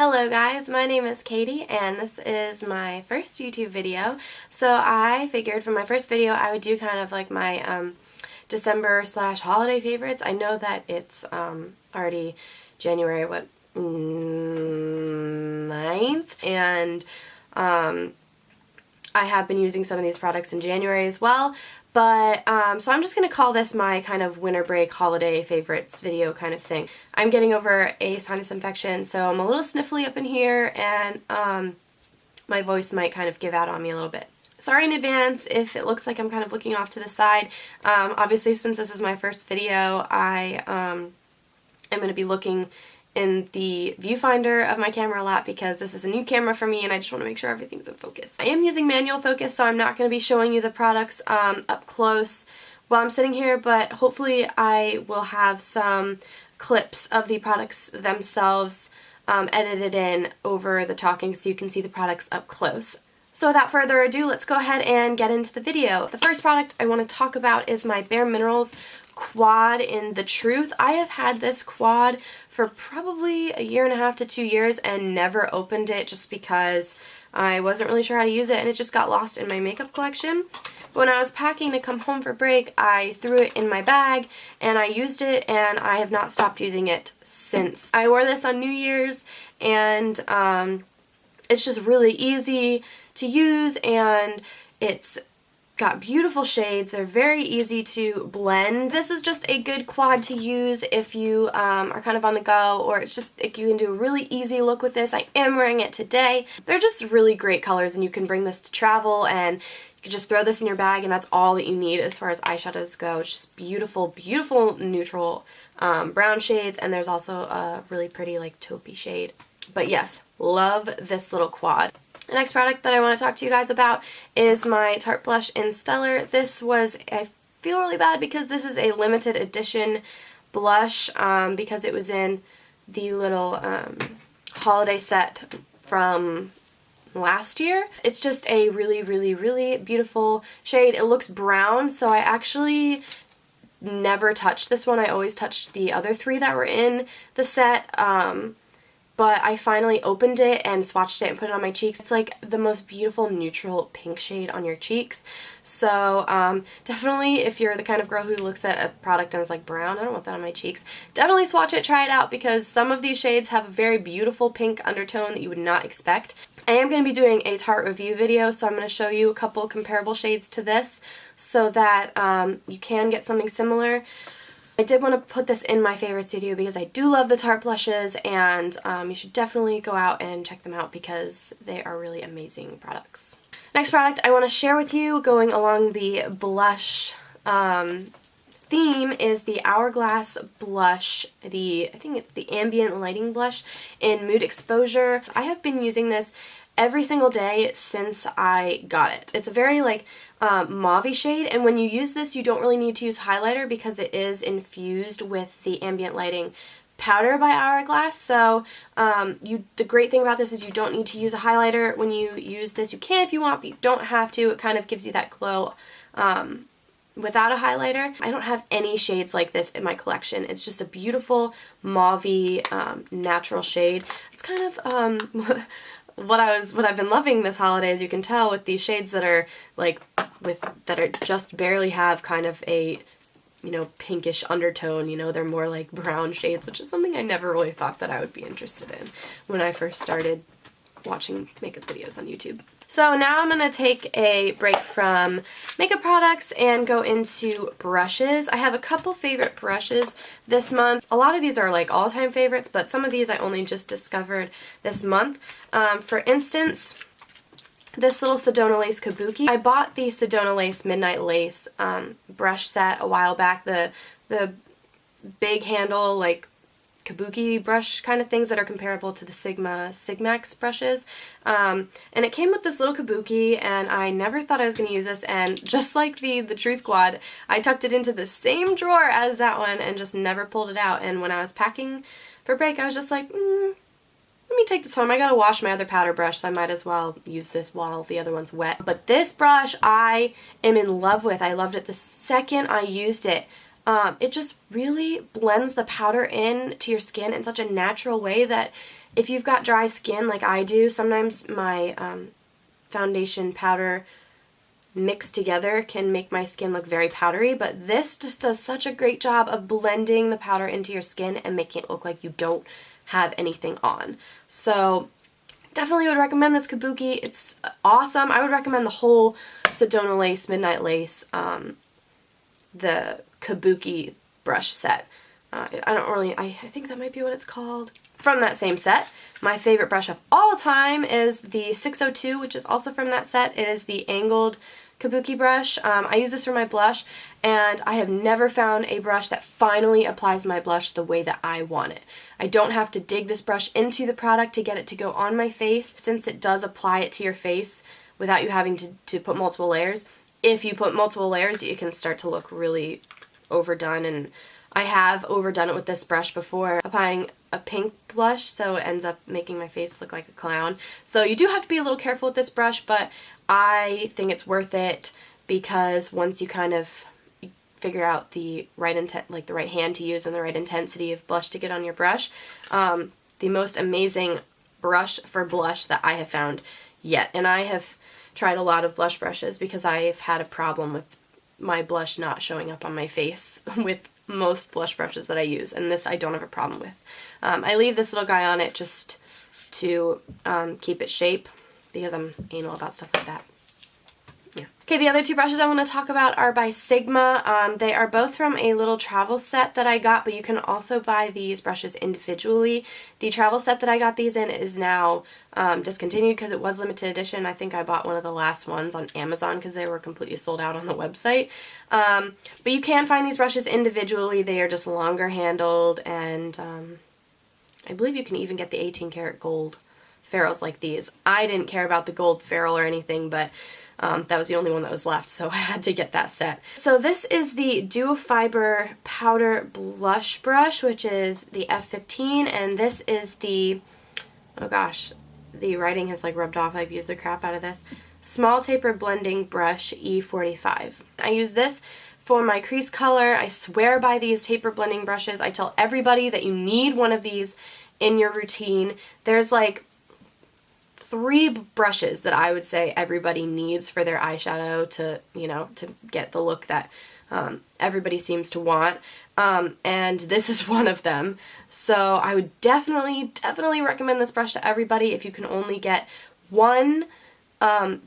Hello guys, my name is Katie and this is my first YouTube video. So I figured for my first video I would do kind of like my December / holiday favorites. I know that it's already January 9th, and I have been using some of these products in January as well, but so I'm just going to call this my kind of winter break holiday favorites video kind of thing. I'm getting over a sinus infection, so I'm a little sniffly up in here, and my voice might kind of give out on me a little bit. Sorry in advance if it looks like I'm kind of looking off to the side. Obviously, since this is my first video, I am going to be looking in the viewfinder of my camera a lot because this is a new camera for me and I just want to make sure everything's in focus. I am using manual focus, so I'm not going to be showing you the products up close while I'm sitting here, but hopefully I will have some clips of the products themselves edited in over the talking so you can see the products up close. So without further ado, let's go ahead and get into the video. The first product I want to talk about is my Bare Minerals quad in The Truth. I have had this quad for probably 1.5 to 2 years and never opened it just because I wasn't really sure how to use it and it just got lost in my makeup collection. But when I was packing to come home for break, I threw it in my bag and I used it, and I have not stopped using it since. I wore this on New Year's, and it's just really easy to use, and it's got beautiful shades. They're very easy to blend. This is just a good quad to use if you are kind of on the go, or it's just like you can do a really easy look with this. I am wearing it today. They're just really great colors, and you can bring this to travel, and you can just throw this in your bag, and that's all that you need as far as eyeshadows go. It's just beautiful, beautiful neutral brown shades, and there's also a really pretty like taupey shade. But yes, love this little quad. The next product that I want to talk to you guys about is my Tarte blush in Stellar. This was, I feel really bad because this is a limited edition blush because it was in the little holiday set from last year. It's just a really, really, really beautiful shade. It looks brown, so I actually never touched this one. I always touched the other 3 that were in the set. But I finally opened it and swatched it and put it on my cheeks. It's like the most beautiful neutral pink shade on your cheeks. So definitely, if you're the kind of girl who looks at a product and is like, brown, I don't want that on my cheeks, definitely swatch it, try it out, because some of these shades have a very beautiful pink undertone that you would not expect. I am going to be doing a Tarte review video, so I'm going to show you a couple comparable shades to this so that you can get something similar. I did want to put this in my favorites video because I do love the Tarte blushes, and you should definitely go out and check them out because they are really amazing products. Next product I want to share with you, going along the blush theme, is the Hourglass blush, I think it's the Ambient lighting blush in Mood Exposure. I have been using this every single day since I got it. It's a very like mauve-y shade, and when you use this you don't really need to use highlighter because it is infused with the Ambient lighting powder by Hourglass. So the great thing about this is you don't need to use a highlighter when you use this. You can if you want, but you don't have to. It kind of gives you that glow without a highlighter. I don't have any shades like this in my collection. It's just a beautiful mauve-y natural shade. It's kind of what I've been loving this holiday, as you can tell, with these shades that are like just barely have kind of a, you know, pinkish undertone. You know, they're more like brown shades, which is something I never really thought that I would be interested in when I first started watching makeup videos on YouTube. So now I'm going to take a break from makeup products and go into brushes. I have a couple favorite brushes this month. A lot of these are like all-time favorites, but some of these I only just discovered this month. For instance, this little Sedona Lace Kabuki. I bought the Sedona Lace Midnight Lace brush set a while back, the big handle like kabuki brush kind of things that are comparable to the Sigmax brushes, and it came with this little kabuki, and I never thought I was going to use this, and just like the Truth quad, I tucked it into the same drawer as that one and just never pulled it out. And when I was packing for break, I was just like, let me take this home. I gotta wash my other powder brush, so I might as well use this while the other one's wet. But this brush I am in love with. I loved it the second I used it. it just really blends the powder in to your skin in such a natural way that if you've got dry skin like I do, sometimes my foundation powder mixed together can make my skin look very powdery, but this just does such a great job of blending the powder into your skin and making it look like you don't have anything on. So definitely would recommend this kabuki. It's awesome. I would recommend the whole Sedona Lace Midnight Lace, the kabuki brush set. I think that might be what it's called. From that same set, my favorite brush of all time is the 602, which is also from that set. It is the angled kabuki brush. I use this for my blush, and I have never found a brush that finally applies my blush the way that I want it. I don't have to dig this brush into the product to get it to go on my face, since it does apply it to your face without you having to put multiple layers. If you put multiple layers, it can start to look really overdone, and I have overdone it with this brush before, applying a pink blush, so it ends up making my face look like a clown. So you do have to be a little careful with this brush, but I think it's worth it because once you kind of figure out the right the right hand to use and the right intensity of blush to get on your brush, the most amazing brush for blush that I have found yet. And I have tried a lot of blush brushes because I've had a problem with my blush not showing up on my face with most blush brushes that I use, and this I don't have a problem with. I leave this little guy on it just to keep its shape because I'm anal about stuff like that. Yeah. Okay, the other two brushes I want to talk about are by Sigma. They are both from a little travel set that I got, but you can also buy these brushes individually. The travel set that I got these in is now discontinued because it was limited edition. I think I bought one of the last ones on Amazon because they were completely sold out on the website. But you can find these brushes individually. They are just longer handled, and I believe you can even get the 18 karat gold ferrules like these. I didn't care about the gold ferrule or anything, but that was the only one that was left, so I had to get that set. So this is the Duo Fiber Powder Blush Brush, which is the F15, and this is the, oh gosh, the writing has like rubbed off. I've used the crap out of this. Small Taper Blending Brush E45. I use this for my crease color. I swear by these taper blending brushes. I tell everybody that you need one of these in your routine. There's like 3 brushes that I would say everybody needs for their eyeshadow to, you know, to get the look that everybody seems to want. And this is one of them. So I would definitely recommend this brush to everybody. If you can only get one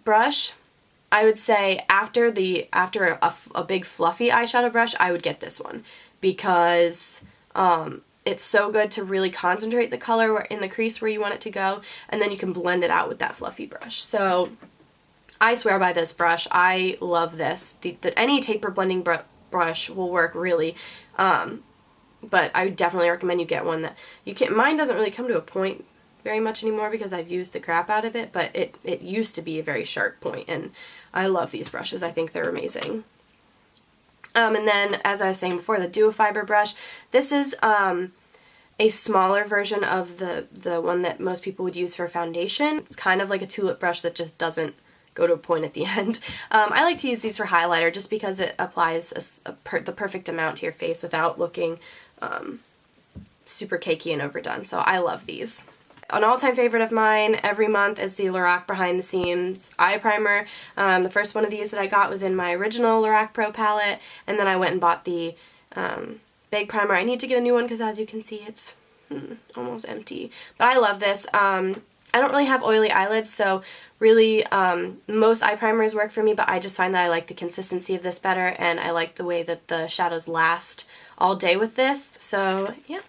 brush, I would say after a big fluffy eyeshadow brush, I would get this one because it's so good to really concentrate the color in the crease where you want it to go, and then you can blend it out with that fluffy brush. So I swear by this brush. I love this. Any taper blending brush will work really, but I would definitely recommend you get one that you can. Mine doesn't really come to a point very much anymore because I've used the crap out of it, but it used to be a very sharp point, and I love these brushes. I think they're amazing. And then, as I was saying before, the Duo Fiber brush. This is a smaller version of the one that most people would use for foundation. It's kind of like a tulip brush that just doesn't go to a point at the end. I like to use these for highlighter just because it applies the perfect amount to your face without looking super cakey and overdone. So I love these. An all-time favorite of mine every month is the Lorac Behind the Scenes eye primer. The first one of these that I got was in my original Lorac Pro palette, and then I went and bought the big primer. I need to get a new one because, as you can see, it's almost empty. But I love this. I don't really have oily eyelids, so really most eye primers work for me, but I just find that I like the consistency of this better, and I like the way that the shadows last all day with this. So yeah.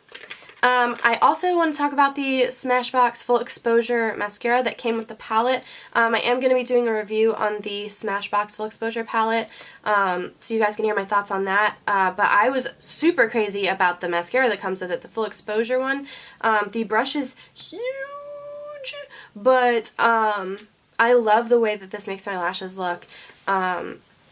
I also want to talk about the Smashbox Full Exposure mascara that came with the palette. I am going to be doing a review on the Smashbox Full Exposure palette, so you guys can hear my thoughts on that. But I was super crazy about the mascara that comes with it, the Full Exposure one. The brush is huge, but I love the way that this makes my lashes look.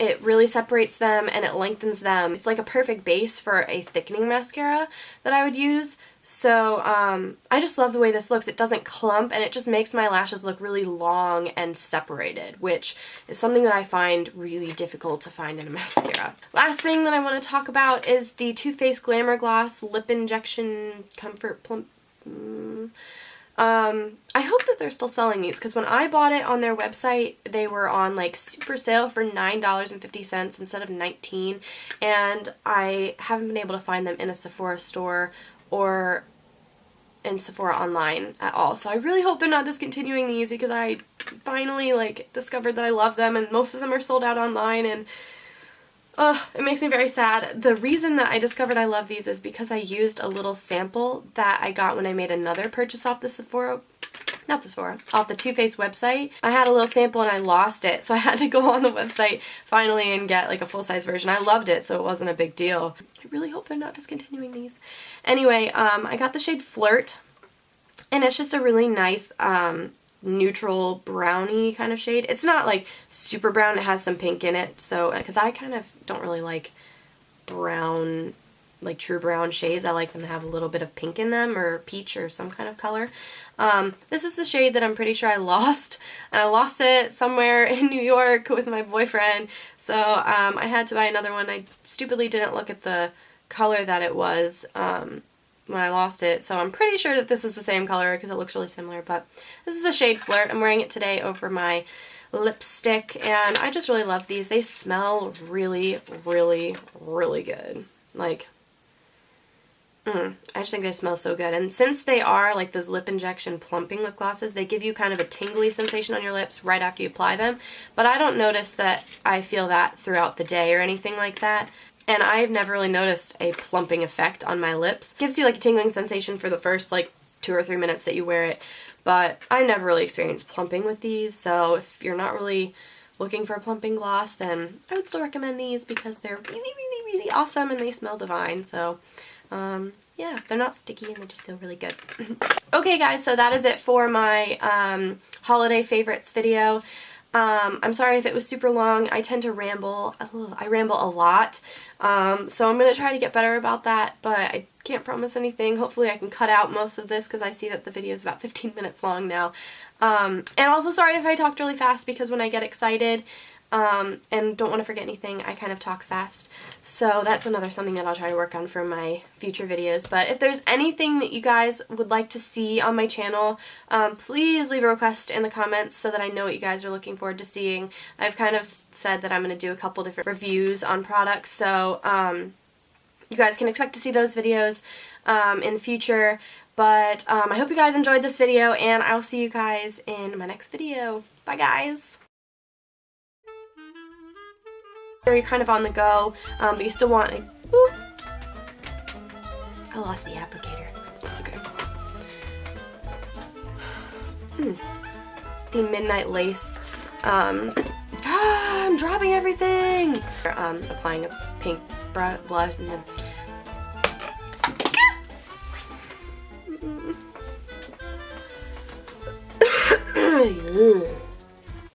It really separates them and it lengthens them. It's like a perfect base for a thickening mascara that I would use. So I just love the way this looks. It doesn't clump and it just makes my lashes look really long and separated, which is something that I find really difficult to find in a mascara. Last thing that I want to talk about is the Too Faced Glamour Gloss Lip Injection Comfort Plump. I hope that they're still selling these, because when I bought it on their website, they were on like super sale for $9.50 instead of $19, and I haven't been able to find them in a Sephora store or in Sephora online at all. So I really hope they're not discontinuing these, because I finally like discovered that I love them, and most of them are sold out online, and it makes me very sad. The reason that I discovered I love these is because I used a little sample that I got when I made another purchase off the off the Too Faced website. I had a little sample and I lost it, so I had to go on the website finally and get like a full-size version. I loved it, so it wasn't a big deal. I really hope they're not discontinuing these. Anyway, I got the shade Flirt, and it's just a really nice neutral brownie kind of shade. It's not like super brown, it has some pink in it, so because I kind of don't really like brown, like true brown shades. I like them to have a little bit of pink in them, or peach, or some kind of color. This is the shade that I'm pretty sure I lost, and I lost it somewhere in New York with my boyfriend, so I had to buy another one. I stupidly didn't look at the color that it was when I lost it, so I'm pretty sure that this is the same color because it looks really similar, but this is the shade Flirt. I'm wearing it today over my lipstick, and I just really love these. They smell really, really, really good. Like, I just think they smell so good, and since they are like those lip injection plumping lip glosses, they give you kind of a tingly sensation on your lips right after you apply them, but I don't notice that I feel that throughout the day or anything like that. And I've never really noticed a plumping effect on my lips. It gives you like a tingling sensation for the first like 2 or 3 minutes that you wear it, but I never really experienced plumping with these, so if you're not really looking for a plumping gloss, then I would still recommend these because they're really, really, really awesome and they smell divine. So yeah, they're not sticky and they just feel really good. Okay guys, so that is it for my holiday favorites video. I'm sorry if it was super long. I tend to ramble. I ramble a lot. So I'm going to try to get better about that, but I can't promise anything. Hopefully I can cut out most of this because I see that the video is about 15 minutes long now. And also sorry if I talked really fast, because when I get excited and don't want to forget anything, I kind of talk fast. So that's something that I'll try to work on for my future videos. But if there's anything that you guys would like to see on my channel, please leave a request in the comments so that I know what you guys are looking forward to seeing. I've kind of said that I'm going to do a couple different reviews on products, so you guys can expect to see those videos in the future. But I hope you guys enjoyed this video, and I'll see you guys in my next video. Bye guys! You're kind of on the go, but you still want a... Whoop. I lost the applicator. It's okay. The Midnight Lace. I'm dropping everything! Applying a pink blush and then...